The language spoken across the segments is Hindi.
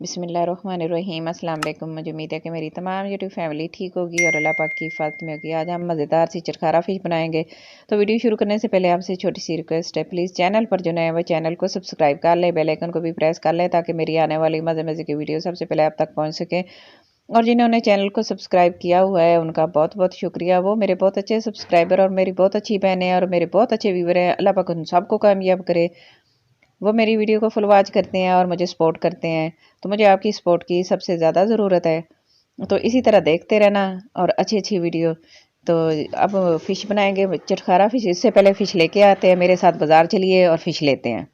बिस्मिल्लाहिर्रहमानिर्रहीम। अस्सलाम वालेकुम। मुझे उम्मीद है कि मेरी तमाम यूट्यूब फैमिली ठीक होगी और अल्लाह पाक की हिफाजत में होगी। आज हम मज़ेदार सी चटखारा फ़िश बनाएंगे। तो वीडियो शुरू करने से पहले आपसे छोटी सी रिक्वेस्ट है, प्लीज़ चैनल पर जो नए हैं वो चैनल को सब्सक्राइब कर लें, बेल आइकन को भी प्रेस कर लें ताकि मेरी आने वाली मज़े मज़े की वीडियो सबसे पहले आप तक पहुँच सके। और जिन्होंने चैनल को सब्सक्राइब किया हुआ है उनका बहुत बहुत शुक्रिया। वो मेरे बहुत अच्छे सब्सक्राइबर और मेरी बहुत अच्छी बहनें हैं और मेरे बहुत अच्छे व्यूवर हैं। अल्लाह पाक उन सबको कामयाब करे। वो मेरी वीडियो को फुल वॉच करते हैं और मुझे सपोर्ट करते हैं, तो मुझे आपकी सपोर्ट की सबसे ज़्यादा ज़रूरत है। तो इसी तरह देखते रहना और अच्छी अच्छी वीडियो। तो अब फ़िश बनाएंगे, चटखारा फ़िश। इससे पहले फ़िश लेके आते हैं, मेरे साथ बाज़ार चलिए और फ़िश लेते हैं।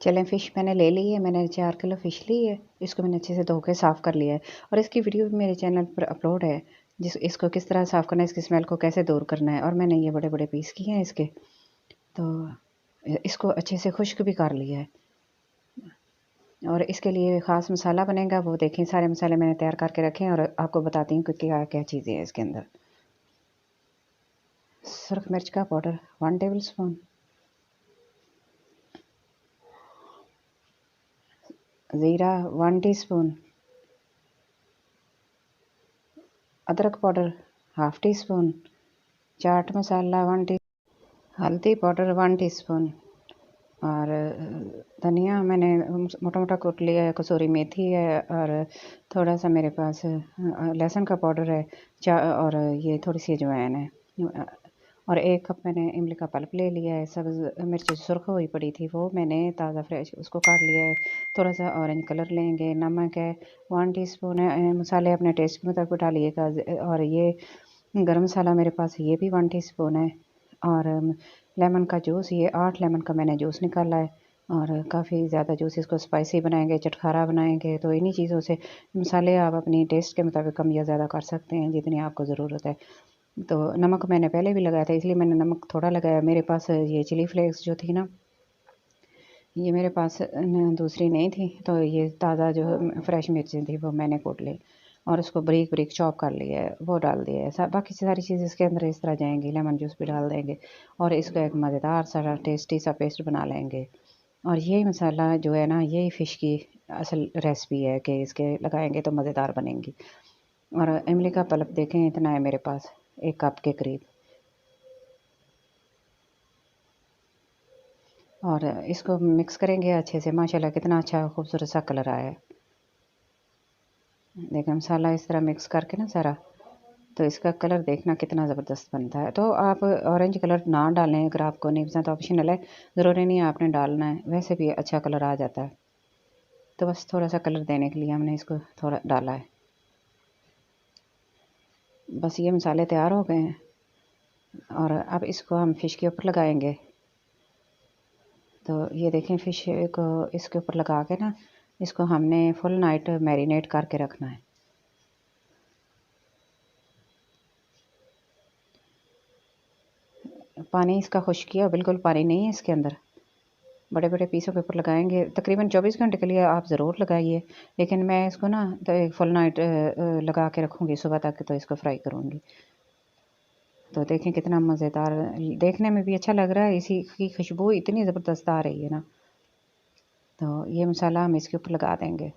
चलें, फ़िश मैंने ले ली है। मैंने 4 किलो फ़िश ली है। इसको मैंने अच्छे से धो के साफ़ कर लिया है और इसकी वीडियो भी मेरे चैनल पर अपलोड है, इसको किस तरह साफ़ करना है, इसकी स्मेल को कैसे दूर करना है। और मैंने ये बड़े बड़े पीस किए हैं इसके। तो इसको अच्छे से खुश्क भी कर लिया है और इसके लिए ख़ास मसाला बनेगा, वो देखें। सारे मसाले मैंने तैयार करके रखे हैं और आपको बताती हूँ कि क्या क्या चीज़ें हैं इसके अंदर। सुरख मिर्च का पाउडर 1 टेबल स्पून, ज़ीरा 1 टीस्पून, अदरक powder half tea spoon, chaat masala 1 T, हल्दी पाउडर 1 टीस्पून और धनिया मैंने मोटा मोटा कूट लिया है, कसूरी मेथी है और थोड़ा सा मेरे पास लहसुन का पाउडर है, और ये थोड़ी सी अजवाइन है। और 1 कप मैंने इमली का पल्प ले लिया है। सब्ज़ मिर्च सुर्ख हुई पड़ी थी वो मैंने ताज़ा फ्रेश उसको काट लिया है। थोड़ा सा ऑरेंज कलर लेंगे। नमक है 1 टीस्पून है। मसाले अपने टेस्ट के मुताबिक डालिएगा। और ये गरम मसाला मेरे पास ये भी 1 टीस्पून है। और लेमन का जूस, ये 8 लेमन का मैंने जूस निकाला है और काफ़ी ज़्यादा जूस। इसको स्पाइसी बनाएंगे, चटखारा बनाएंगे, तो इन्हीं चीज़ों से मसाले आप अपनी टेस्ट के मुताबिक कम या ज़्यादा कर सकते हैं जितनी आपको ज़रूरत है। तो नमक मैंने पहले भी लगाया था, इसलिए मैंने नमक थोड़ा लगाया। मेरे पास ये चिली फ्लेक्स जो थी ना, ये मेरे पास दूसरी नहीं थी, तो ये ताज़ा जो फ्रेश मिर्चें थी वो मैंने कूट ली और उसको बारीक बारीक चॉप कर लिया है, वो डाल दिया है। बाकी सारी चीज़ें इसके अंदर इस तरह जाएंगी। लेमन जूस भी डाल देंगे और इसका एक मज़ेदार सा टेस्टी सा पेस्ट बना लेंगे। और यही मसाला जो है ना, यही फ़िश की असल रेसिपी है कि इसके लगाएंगे तो मज़ेदार बनेंगी। और इमली का पल्प देखें, इतना है मेरे पास, 1 कप के करीब। और इसको मिक्स करेंगे अच्छे से। माशाल्लाह कितना अच्छा खूबसूरत सा कलर आया है। देखिए मसाला इस तरह मिक्स करके ना सारा, तो इसका कलर देखना कितना ज़बरदस्त बनता है। तो आप ऑरेंज कलर ना डालें, अगर आपको नहीं पसंद तो ऑप्शनल है, ज़रूरी नहीं है आपने डालना है, वैसे भी अच्छा कलर आ जाता है। तो बस थोड़ा सा कलर देने के लिए हमने इसको थोड़ा डाला है। बस ये मसाले तैयार हो गए हैं और अब इसको हम फ़िश के ऊपर लगाएंगे। तो ये देखें, फ़िश को इसके ऊपर लगा के ना, इसको हमने फुल नाइट मैरिनेट करके रखना है। पानी इसका खुश्क किया, बिल्कुल पानी नहीं है इसके अंदर। बड़े बड़े पीसों के ऊपर लगाएंगे, तकरीबन 24 घंटे के लिए आप ज़रूर लगाइए। लेकिन मैं इसको ना तो एक फुल नाइट लगा के रखूँगी, सुबह तक तो इसको फ्राई करूँगी। तो देखें कितना मज़ेदार, देखने में भी अच्छा लग रहा है, इसी की खुशबू इतनी ज़बरदस्त आ रही है ना। तो ये मसाला हम इसके ऊपर लगा देंगे।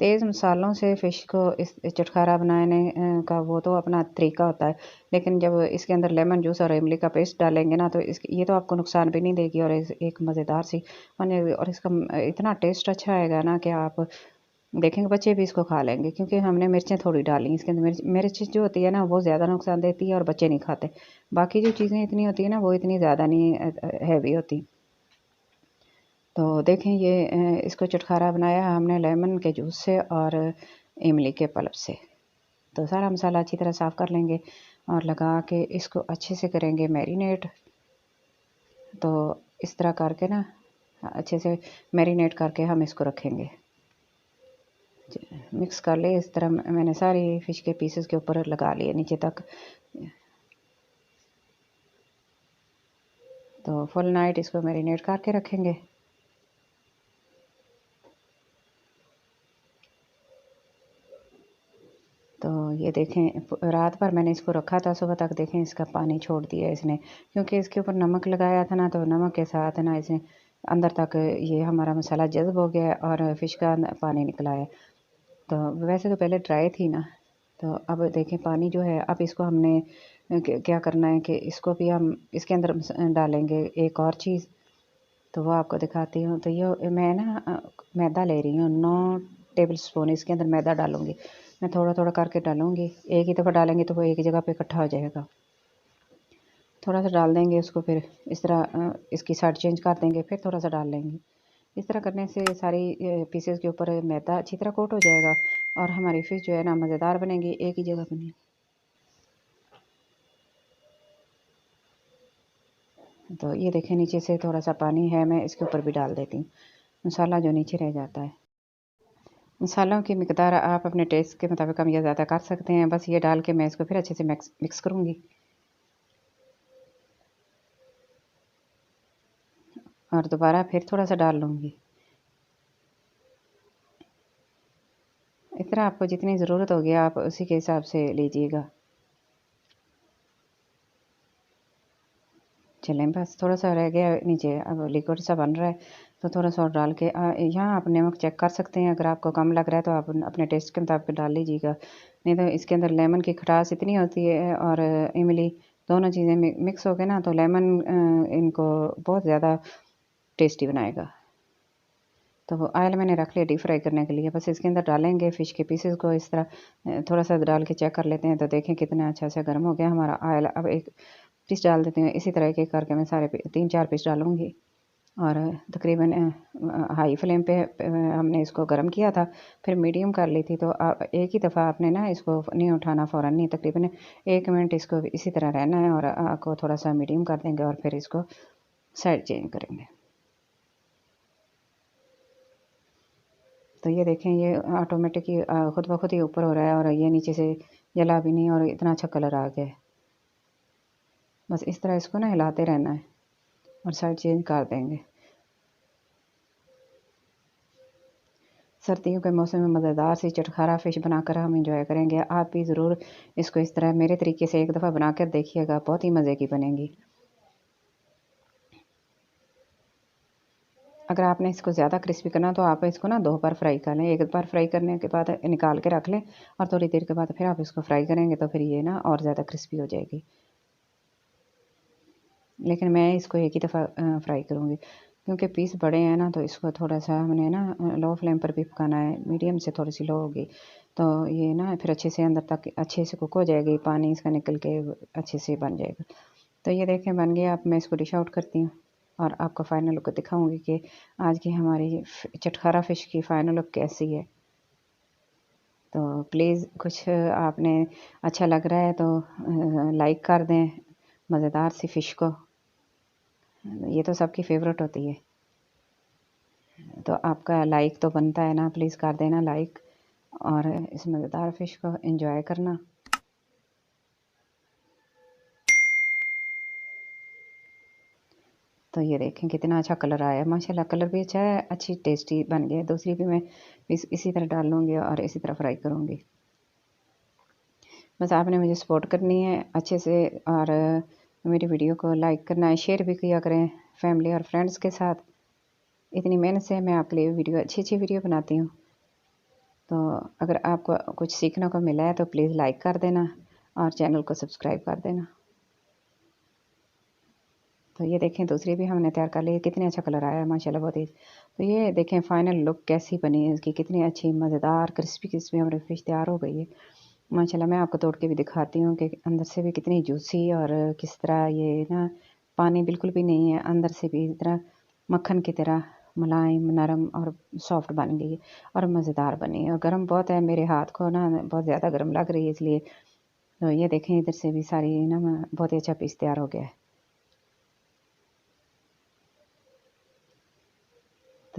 तेज़ मसालों से फ़िश को इस चटखारा बनाने का वो तो अपना तरीका होता है, लेकिन जब इसके अंदर लेमन जूस और इमली का पेस्ट डालेंगे ना, तो ये तो आपको नुकसान भी नहीं देगी और एक मज़ेदार सी बनेगी और इसका इतना टेस्ट अच्छा आएगा ना कि आप देखेंगे बच्चे भी इसको खा लेंगे, क्योंकि हमने मिर्चें थोड़ी डाली इसके अंदर। मिर्च जो होती है ना, वो ज़्यादा नुकसान देती है और बच्चे नहीं खाते। बाकी जो चीज़ें इतनी होती है ना, वो इतनी ज़्यादा नहीं हैवी होती। तो देखें ये इसको चटखारा बनाया हमने लेमन के जूस से और इमली के पल्प से। तो सारा मसाला अच्छी तरह साफ़ कर लेंगे और लगा के इसको अच्छे से करेंगे मैरिनेट। तो इस तरह करके ना अच्छे से मैरिनेट करके हम इसको रखेंगे। मिक्स कर ले इस तरह। मैंने सारी फ़िश के पीसेस के ऊपर लगा लिए नीचे तक। तो फुल नाइट इसको मैरिनेट करके रखेंगे। तो ये देखें, रात भर मैंने इसको रखा था, सुबह तक देखें इसका पानी छोड़ दिया इसने, क्योंकि इसके ऊपर नमक लगाया था ना, तो नमक के साथ ना इसने अंदर तक ये हमारा मसाला जज़्ब हो गया और फ़िश का पानी निकला है। तो वैसे तो पहले ड्राई थी ना, तो अब देखें पानी जो है, अब इसको हमने क्या करना है कि इसको भी हम इसके अंदर डालेंगे एक और चीज़, तो वो आपको दिखाती हूँ। तो ये मैं ना मैदा ले रही हूँ, 9 टेबल स्पून इसके अंदर मैदा डालूँगी। मैं थोड़ा थोड़ा करके डालूँगी, एक ही दफ़ा डालेंगे तो वो एक ही जगह पे इकट्ठा हो जाएगा। थोड़ा सा डाल देंगे उसको, फिर इस तरह इसकी साइड चेंज कर देंगे, फिर थोड़ा सा डाल लेंगे। इस तरह करने से सारी पीसेस के ऊपर मैदा अच्छी तरह कोट हो जाएगा और हमारी फ़िश जो है ना मज़ेदार बनेगी, एक ही जगह बनेगी। तो ये देखें नीचे से थोड़ा सा पानी है, मैं इसके ऊपर भी डाल देती हूँ मसाला जो नीचे रह जाता है। मसालों की मिकदार आप अपने टेस्ट के मुताबिक कम या ज़्यादा कर सकते हैं। बस ये डाल के मैं इसको फिर अच्छे से मिक्स करूँगी और दोबारा फिर थोड़ा सा डाल लूँगी। इस तरह आपको जितनी ज़रूरत होगी आप उसी के हिसाब से लीजिएगा। चलें, बस थोड़ा सा रह गया नीचे, अब लिक्विड सा बन रहा है, तो थोड़ा सा और डाल के यहाँ आप नमक चेक कर सकते हैं। अगर आपको कम लग रहा है तो आप अपने टेस्ट के मुताबिक डाल लीजिएगा, नहीं तो इसके अंदर लेमन की खटास इतनी होती है और इमली, दोनों चीज़ें मिक्स हो गए ना, तो लेमन इनको बहुत ज़्यादा टेस्टी बनाएगा। तो वो ऑयल मैंने रख लिया डीप फ्राई करने के लिए। बस इसके अंदर डालेंगे फ़िश के पीसेस को, इस तरह थोड़ा सा डाल के चेक कर लेते हैं, तो देखें कितना अच्छा सा गर्म हो गया हमारा ऑयल। अब एक पीस डाल देते हैं, इसी तरह एक एक करके मैं सारे 3-4 पीस डालूँगी और तकरीबन हाई फ्लेम पे हमने इसको गर्म किया था, फिर मीडियम कर ली थी। तो एक ही दफ़ा आपने ना इसको नहीं उठाना, फ़ौरन नहीं, तकरीबन 1 मिनट इसको इसी तरह रहना है और आग को थोड़ा सा मीडियम कर देंगे और फिर इसको साइड चेंज करेंगे। तो ये देखें, ये ऑटोमेटिक ही खुद ब खुद ही ऊपर हो रहा है और ये नीचे से जला भी नहीं और इतना अच्छा कलर आ गया है। बस इस तरह इसको ना हिलाते रहना है और साइड चेंज कर देंगे। सर्दियों के मौसम में मज़ेदार सी चटखारा फ़िश बनाकर हम इंजॉय करेंगे। आप भी ज़रूर इसको इस तरह मेरे तरीके से एक दफ़ा बनाकर देखिएगा, बहुत ही मज़े की बनेगी। अगर आपने इसको ज़्यादा क्रिस्पी करना तो आप इसको ना 2 बार फ्राई कर लें। एक बार फ्राई करने के बाद निकाल के रख लें और थोड़ी देर के बाद फिर आप इसको फ्राई करेंगे तो फिर ये ना और ज़्यादा क्रिस्पी हो जाएगी। लेकिन मैं इसको एक ही दफ़ा फ्राई करूँगी, क्योंकि पीस बड़े हैं ना, तो इसको थोड़ा-सा हमने ना लो फ्लेम पर भी पकाना है, मीडियम से थोड़ी-सी लो होगी, तो ये ना फिर अच्छे से अंदर तक अच्छे से कुक हो जाएगी, पानी इसका निकल के अच्छे से बन जाएगा। तो ये देखें बन गया। अब मैं इसको डिश आउट करती हूँ और आपको फ़ाइनल लुक दिखाऊँगी कि आज की हमारी चटखारा फ़िश की फ़ाइनल लुक कैसी है। तो प्लीज़ कुछ आपने अच्छा लग रहा है तो लाइक कर दें मज़ेदार सी फ़िश को। ये तो सबकी फ़ेवरेट होती है, तो आपका लाइक तो बनता है ना, प्लीज़ कर देना लाइक और इस मज़ेदार फ़िश को एंजॉय करना। तो ये देखें कितना अच्छा कलर आया है, माशाल्लाह कलर भी अच्छा है, अच्छी टेस्टी बन गया। दूसरी भी मैं इसी तरह डाल लूँगी और इसी तरह फ्राई करूँगी। बस आपने मुझे सपोर्ट करनी है अच्छे से और मेरी वीडियो को लाइक करना है, शेयर भी किया करें फैमिली और फ्रेंड्स के साथ। इतनी मेहनत से मैं आपके लिए वीडियो अच्छी वीडियो बनाती हूँ। तो अगर आपको कुछ सीखने को मिला है तो प्लीज़ लाइक कर देना और चैनल को सब्सक्राइब कर देना। तो ये देखें दूसरी भी हमने तैयार कर ली, कितने अच्छा कलर आया है माशाल्लाह, बहुत ही। तो ये देखें फ़ाइनल लुक कैसी बनी है इसकी, कितनी अच्छी मज़ेदार क्रिस्पी क्रिस्पी हमारी फ़िश तैयार हो गई है माशाल्लाह। मैं आपको तोड़ के भी दिखाती हूँ कि अंदर से भी कितनी जूसी और किस तरह ये ना पानी बिल्कुल भी नहीं है, अंदर से भी इस तरह मक्खन की तरह मुलायम नरम और सॉफ्ट बन गई है और मज़ेदार बनी है। और गर्म बहुत है, मेरे हाथ को ना बहुत ज़्यादा गर्म लग रही है इसलिए। तो ये देखें इधर से भी सारी ना बहुत ही अच्छा पीस तैयार हो गया है।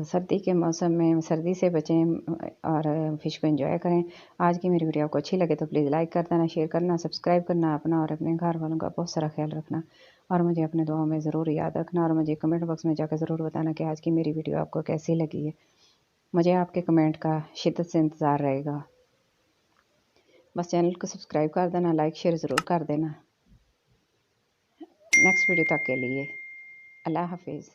तो सर्दी के मौसम में सर्दी से बचें और फ़िश को एंजॉय करें। आज की मेरी वीडियो आपको अच्छी लगे तो प्लीज़ लाइक कर देना, शेयर करना, सब्सक्राइब करना, अपना और अपने घर वालों का बहुत सारा ख्याल रखना और मुझे अपने दुआओं में ज़रूर याद रखना और मुझे कमेंट बॉक्स में जाकर ज़रूर बताना कि आज की मेरी वीडियो आपको कैसी लगी है। मुझे आपके कमेंट का शिद्दत से इंतज़ार रहेगा। बस चैनल को सब्सक्राइब कर देना, लाइक शेयर ज़रूर कर देना। नेक्स्ट वीडियो तक के लिए अल्लाह हाफिज़।